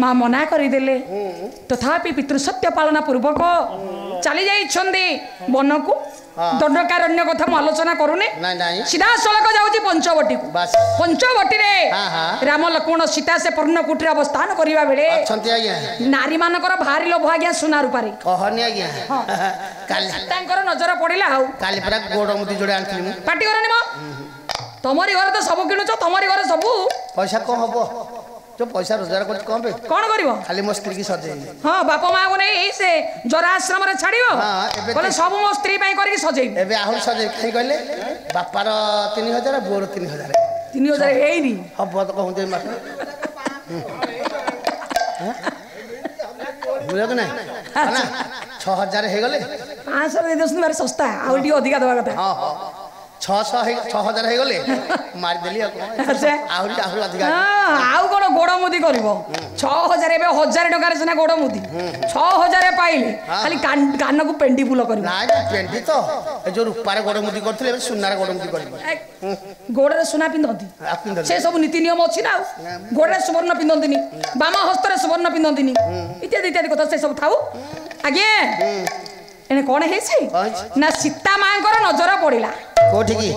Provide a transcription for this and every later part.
माँ मना करदेले तथापि पितृ सत्य पालना पूर्वक चली जाइछन्दी वन को दंडकारण्य कथा मु आलोचना करूनी सीधा सड़क जाऊँगी पंचवटी को पंचवटी रे राम लक्ष्मण सीता से पर्णकुटीर अवस्थान करने बेले नारी मानकर भारी लोभ आज्ञा सुना रूपारे नजर पड़ा पाटी करनी मो तमरी घर तो सब किणुच तमरी घर सब पैसा कौन हम जो पैसा रोजगार कर कौन पे कौन करिवो खाली मो स्त्री की सजे हां बाप मां को नहीं से जरा आश्रम रे छाड़ियो बोले सब मो स्त्री पई करके सजे एबे आहुल सजे कहीं कहले बापार 3000 बोर 3000 हेई नी हब तो कहूं दे मात्र बुझो कि नहीं ना 6000 हे गले 500 दे दस मारे सस्ता आ डी अधिका दवा कथा हां हां 6000 हे गले मार देली अच्छा आहुल आहुल अधिका आउ कोन गोड़ मुदी करिवो 6000 एबे 1000 टका रे सना गोड़ मुदी 6000 पाइले खाली कान को पेंडी फुल करिवो ना पेंडी तो ए जो रूपार गोड़ मुदी करथले एबे सुनार गोड़ मुदी करिवो गोड़ रे सुना पिंदंती से सब नीति नियम अछि ना गोड़ रे सुवर्ण पिंदंतीनी बामा हस्त रे सुवर्ण पिंदंतीनी इत्यादि इत्यादि कथा से सब थाउ आगे एने कोन हेछि ना सीता मांकर नजर पड़िला कोठी की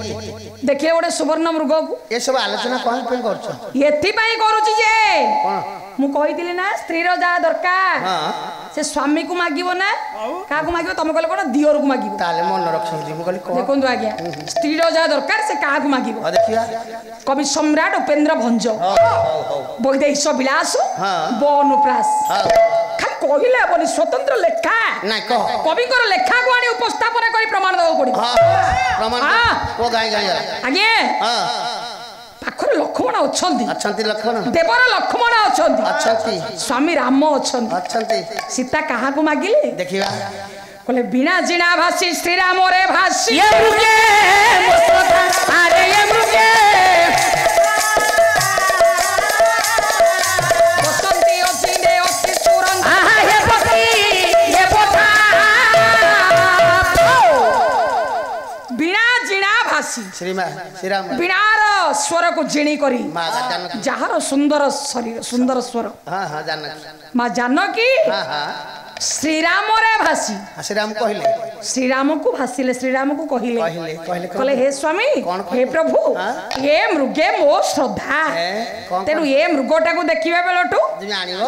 देखिए गोटे सुवर्ण मृग को ये सब आलोचना कौन पे करछो एथि पई करूची जे मु कहिदिली ना स्त्री रो जा दरकार से स्वामी को मागिबो ना का को मागिबो तमे कहले कोन दियोर को मागिबो ताले मन रखछी मु कहली कोन देखो आज्ञा स्त्री रो जा दरकार से का को मागिबो देखिया कवि सम्राट उपेंद्र भंज वैदेश विलास बनुप्रास खाली कहिले बोली स्वतंत्र लेखा ना कह कवि को लेखा को आनी उपस्थापन करी प्रमाण देबो पड़ी प्रमाण को गाय गाय आगे पाखरे लक्ष्मण अछंती अछंती लक्ष्मण देवर लक्ष्मण अछंती अछंती स्वामी राम अछंती अछंती सीता कहा को मागिले देखिबा कहले बिना जिना भासी श्री राम रे भासी ये मृगे अरे ये मृगे बसंती अजिने अति सुरंग आहा ये पति ये पोथा बिना जिना भासी श्री राम बिनार स्वर को जिणी करी मां जानकी जहार सुंदर शरीर सुंदर स्वर हां हां जानकी मां जानकी हां हां श्री राम रे भासी श्री राम कहले श्री राम को भासिले श्री राम को कहिले कहले हे स्वामी कौन हे प्रभु ये मृगे मो श्रद्धा तेनु ये मृगटा को देखिबे बेलटू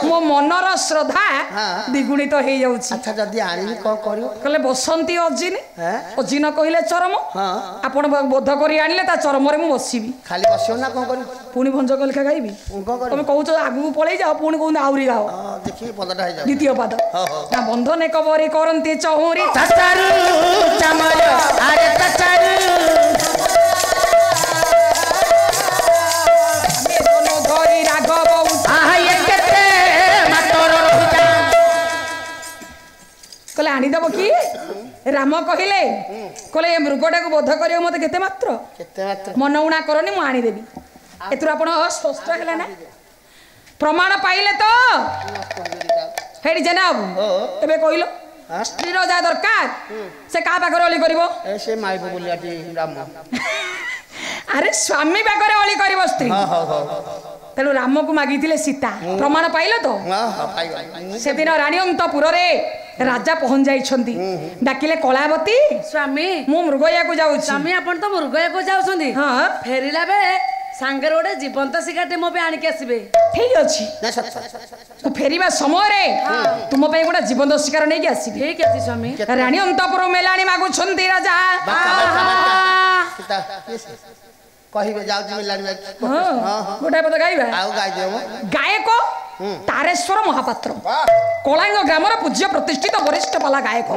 मो मनर श्रद्धा द्विगुणित हो जाउची अच्छा जदी आनी को करियो कहले बसंती अजिन अजिन कहिले चरम आपण बोध करी आनिले ता चरम रे मु बसिबी खाली बसियो ना को करियो पुनी भंज कलखा गाइबी तुम कहउछ आगु पळै जाओ पुनी कहू आउरी गाओ देखि पदटा हो जाओ द्वितीय पद ना बंधने कबरी करंती चहुरी चचारू चमर अरे चचारू हमें दोनों धरी राघव आहा ये केते मातर रहुजा कहले आनी दब कि राम कहले कहले ए मृगटा को बोध करियो मते केते मात्र मन उणा करनी मु आनी देबी एतुर आपण स्पष्ट हेला ना प्रमाण पाइले तो हेडी जनाब एबे कहिलो स्त्री रो जा दरकार से का पाखरे ओली करबो से माई बोलिया राम अरे स्वामी पाखरे ओली करबो स्त्री हां हां हां तेणु राम को मागिथिले सीता प्रमाण पाइलो तो से दिन रानी अंतपुर रे राजा पहुंच जाइछंती डाकिले कलावती स्वामी मु मृगया को जाउछी स्वामी आपण तो मृगया को जाउछंदी हां फेरिला बेले सांगर गोटे जीवंत शिकाटे मो पे आनिक आसबे ठीक अछि तू फेरिबा समय रे तुम पे गोटे जीवंत शिकार नै के आसीबे ठीक अछि स्वामी रानी अंतपुर मेलानी मागु छंती राजा कहिबे जाउ जी मिलानी हां गोटे पद गाइबा आउ गाय देबो गायक तारेश्वर महापात्र कलांग ग्रामर पूज्य प्रतिष्ठित वरिष्ठ पाला गायक